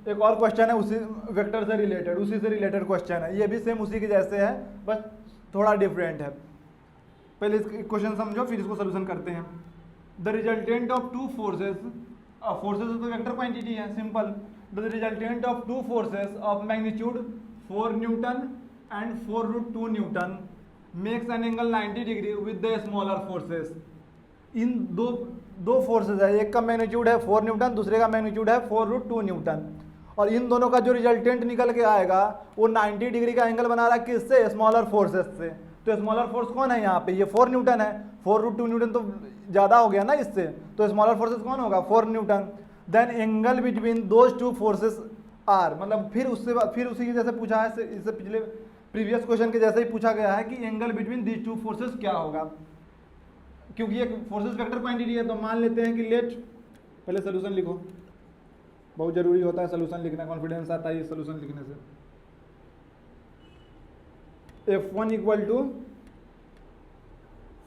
एक और क्वेश्चन है उसी वेक्टर से रिलेटेड, उसी से रिलेटेड क्वेश्चन है, ये भी सेम उसी के जैसे है बस थोड़ा डिफरेंट है। पहले इस क्वेश्चन समझो फिर इसको सोल्यूशन करते हैं। The resultant of two forces, forces तो वेक्टर क्वांटिटी है, simple. The resultant of two forces of magnitude 4 newton and 4√2 newton makes an angle 90 degree with the smaller forces. इन दो फोर्सेस है, एक का मैग्नीट्यूड है 4 न्यूटन, दूसरे का मैग्नीट्यूड है 4√2 न्यूटन, और इन दोनों का जो रिजल्टेंट निकल के आएगा वो 90 डिग्री का एंगल बना रहा है किससे? स्मॉलर फोर्सेस से। तो स्मॉलर फोर्स कौन है यहाँ पे? ये 4 न्यूटन है, 4√2 न्यूटन तो ज़्यादा हो गया ना इससे, तो स्मॉलर फोर्सेस कौन होगा? 4 newton. Then angle between those two forces are, मतलब फिर उसी के जैसे पूछा है, इससे पिछले प्रीवियस क्वेश्चन के जैसे ही पूछा गया है कि angle between these two forces क्या होगा, क्योंकि ये फोर्सेस वेक्टर क्वांटिटी है। तो मान लेते हैं कि लेट, पहले सोल्यूशन लिखो, बहुत जरूरी होता है सोल्यूशन लिखना, कॉन्फिडेंस आता है सोल्यूशन लिखने से। F1 equal to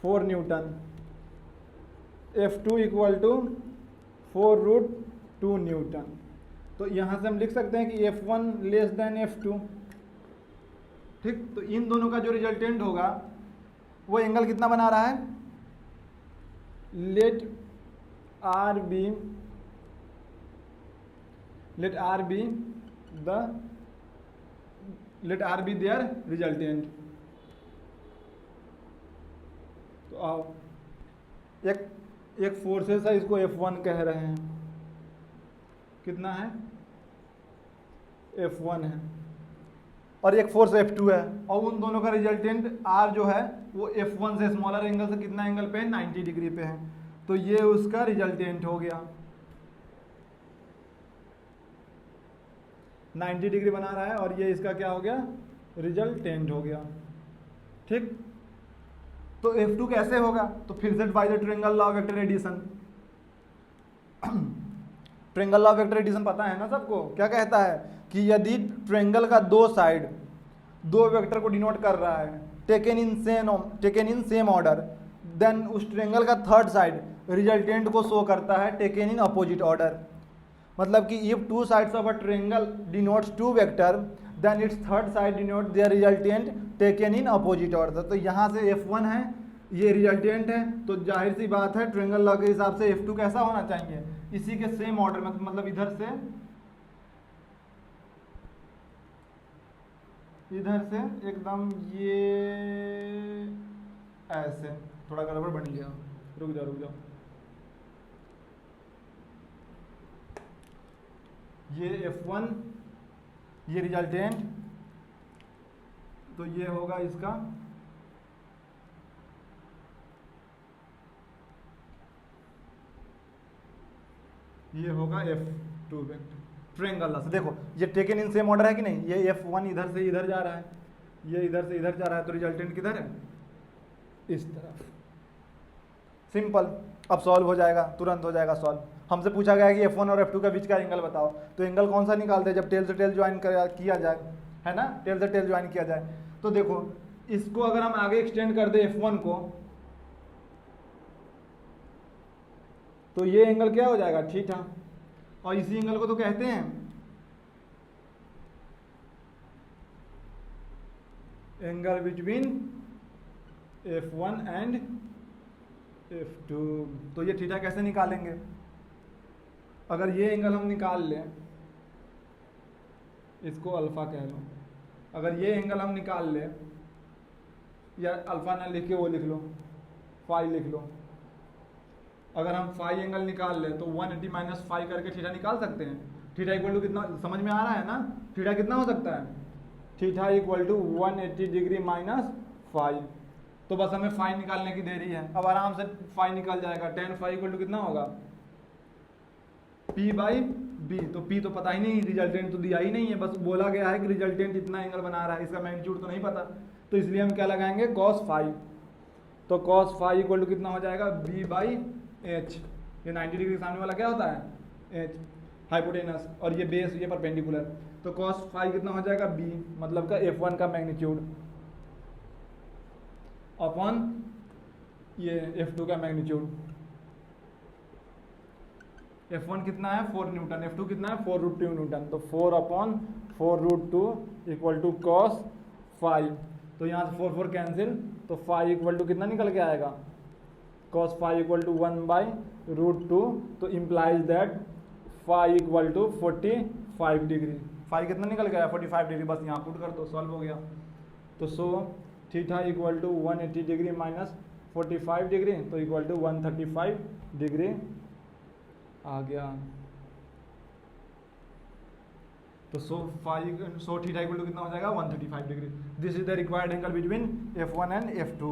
4 newton, F2 equal to 4√2 newton. तो यहाँ से हम लिख सकते हैं कि F1 लेस देन F2, ठीक। तो इन दोनों का जो रिजल्टेंट होगा वो एंगल कितना बना रहा है? Let R be their resultant। तो आओ, एक फोर्सेस है, इसको F1 कह रहे हैं, कितना है? F1 है, और एक फोर्स F2 है, और उन दोनों का रिजल्टेंट R जो है वो F1 से स्मॉलर एंगल से कितना एंगल पे है? 90 डिग्री पे है। तो ये उसका रिजल्टेंट हो गया, 90 डिग्री बना रहा है, और ये इसका क्या हो गया? रिजल्टेंट हो गया, ठीक। तो F2 कैसे होगा? तो फिर से by the triangle law of vector addition. Triangle law of vector addition पता है ना सबको? क्या कहता है कि यदि ट्रायंगल का दो साइड दो वेक्टर को डिनोट कर रहा है, taken in same order, then उस ट्रायंगल का थर्ड साइड रिजल्टेंट को शो करता है टेकन इन अपोजिट ऑर्डर। मतलब कि if two sides of a triangle denotes two vector, then its third side denote their resultant taken in opposite order. तो यहाँ से F1 है, ये रिजल्टेंट है, तो जाहिर सी बात है ट्रायंगल लॉ के हिसाब से F2 कैसा होना चाहिए? इसी के सेम ऑर्डर में, मतलब इधर से एकदम ये ऐसे, थोड़ा गड़बड़ बन गया, रुक जाओ। ये F1, ये रिजल्टेंट, तो ये होगा इसका ये होगा F2 वेक्टर ट्रायंगल लॉ से। देखो ये टेकन इन सेम ऑर्डर है कि नहीं? ये F1 इधर से इधर जा रहा है, ये इधर से इधर जा रहा है, तो रिजल्टेंट किधर है? इस तरफ। सिंपल, अब सॉल्व हो जाएगा, तुरंत हो जाएगा सॉल्व। हमसे पूछा गया कि F1 और F2 का बीच का एंगल बताओ, तो एंगल कौन सा निकालते हैं? जब टेल से टेल ज्वाइन किया जाए, है ना, टेल से टेल ज्वाइन किया जाए। तो देखो इसको अगर हम आगे एक्सटेंड कर दे F1 को, तो ये एंगल क्या हो जाएगा? थीटा। और इसी एंगल को तो कहते हैं angle between F1 and F2। तो ये थीटा कैसे निकालेंगे? अगर ये एंगल हम निकाल लें, इसको अल्फा कह लो, अगर ये एंगल हम निकाल लें, या अल्फा ना लिख के वो लिख लो, फाई लिख लो। अगर हम फाई एंगल निकाल लें तो 180 माइनस फाई करके थीटा निकाल सकते हैं। थीटा इक्वल टू कितना, समझ में आ रहा है ना? थीटा कितना हो सकता है? Theta equal to 180 degree minus phi. तो बस हमें फाई निकालने की देरी है, अब आराम से फाई निकल जाएगा। tan फाई इक्वल टू कितना होगा? P/B। तो P तो पता ही नहीं, रिजल्टेंट तो दिया ही नहीं है, बस बोला गया है कि रिजल्टेंट इतना एंगल बना रहा है, इसका मैग्नीट्यूड तो नहीं पता, तो इसलिए हम क्या लगाएंगे? cos phi. तो cos फाई इक्वल टू कितना हो जाएगा? B/H। ये 90 डिग्री सामने वाला क्या होता है? H, हाइपोटेनस, और ये बेस, ये परपेंडिकुलर। तो cos फाई कितना हो जाएगा? B, मतलब का F1 का मैग्नीट्यूड अपॉन ये F2 का मैग्नीट्यूड। F1 कितना है 4 न्यूटन, F2 कितना है 4√2 न्यूटन, तो 4/4√2 इक्वल टू cos 5, तो यहाँ से 4 कैंसिल, तो 5 इक्वल टू कितना निकल के आएगा cos 5 इक्वल टू 1/√2, तो implies that 5 equal to 45 degree. 5 कितना निकल गया 45 डिग्री, बस यहाँ पुट कर दो, सॉल्व हो गया। तो so theta equal to 180 degree minus 45 degree, तो इक्वल टू 135 डिग्री आ गया। तो सो थीटा इक्वल टू कितना हो जाएगा 135 degree. This is the required angle between F1 and F2।